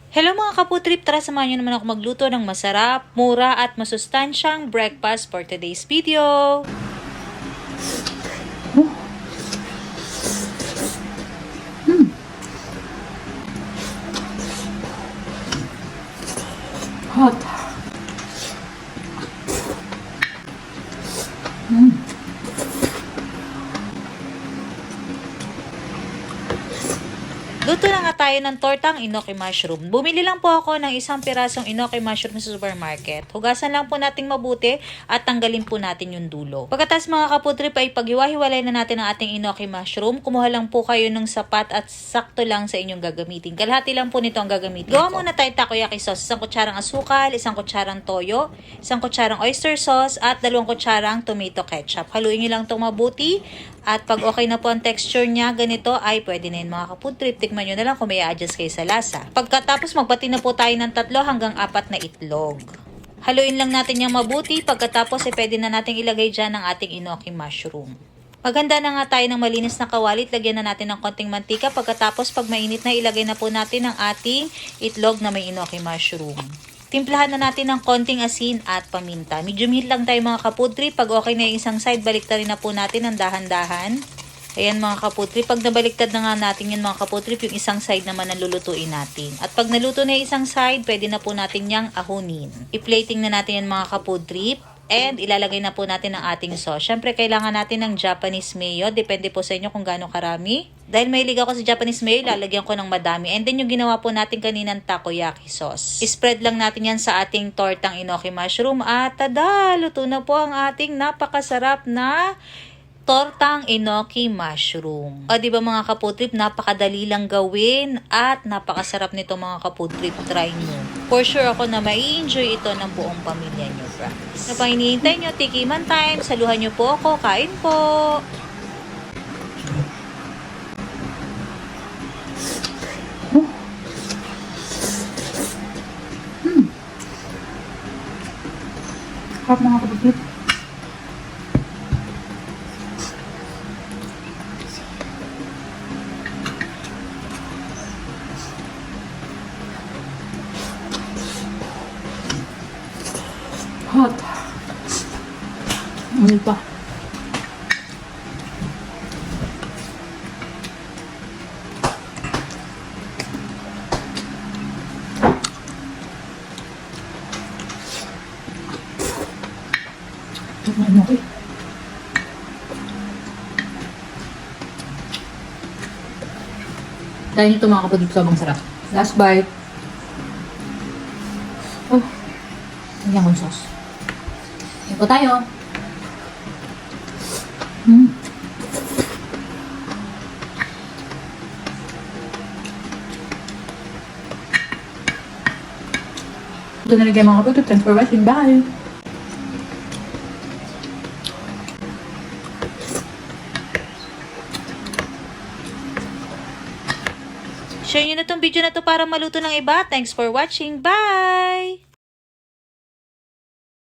Hello mga kaputrip, tara samahan nyo naman ako magluto ng masarap, mura at masustansyang breakfast for today's video. Hot. Luto na nga tayo ng tortang enoki mushroom. Bumili lang po ako ng isang pirasong enoki mushroom sa supermarket. Hugasan lang po natin mabuti at tanggalin po natin yung dulo. Pagkatapos mga kaputrip ay paghiwa-hiwalay na natin ang ating enoki mushroom. Kumuha lang po kayo ng sapat at sakto lang sa inyong gagamitin. Kalahati lang po nito ang gagamitin. Gawa muna tayo takoyaki sauce. Isang kutsarang asukal, isang kutsarang toyo, isang kutsarang oyster sauce at 2 kutsarang tomato ketchup. Haluin nyo lang itong mabuti. At pag okay na po ang texture niya, ganito ay pwede na yun mga kaputrip. Tikman nyo na lang kung may adjust kayo sa lasa. Pagkatapos magbati na po tayo ng 3 hanggang 4 na itlog. Haluin lang natin yung mabuti. Pagkatapos ay pwede na natin ilagay dyan ang ating enoki mushroom. Maghanda na nga tayo ng malinis na kawalit. Lagyan na natin ng konting mantika. Pagkatapos pag mainit na, ilagay na po natin ang ating itlog na may enoki mushroom. Timplahan na natin ng konting asin at paminta. Medium heat lang tayo mga kaputri. Pag okay na yung isang side, baliktarin na po natin ng dahan-dahan. Ayan mga kaputri. Pag nabaliktad na nga natin yan mga kaputri, yung isang side naman ang lulutuin natin. At pag naluto na yung isang side, pwede na po natin yang ahunin. I-plating na natin yan mga kaputri. And ilalagay na po natin ang ating sauce. Siyempre, kailangan natin ng Japanese mayo. Depende po sa inyo kung gaano karami. Dahil mahilig ako sa Japanese mayo, lalagyan ko ng madami. And then yung ginawa po natin kaninang takoyaki sauce. I-spread lang natin yan sa ating tortang enoki mushroom. At tada! Luto na po ang ating napakasarap na tortang enoki mushroom. O diba mga kaputrip, napakadali lang gawin at napakasarap nito mga kaputrip. Try nyo. For sure ako na mai-enjoy ito ng buong pamilya nyo, promise. Na pang hinihintay nyo, tikiman time, saluhan nyo po ako, kain po! Hot mga kapatid. Hot. Ano pa? Ano ko? Dahil ito mga kapatid, sobrang sarap. Last bite. Oh, hindi akong sauce. Yan po tayo. Ito na lagay mga kapatid. Thanks for watching. Bye! Share nyo na tong video na to para maluto ng iba. Thanks for watching. Bye!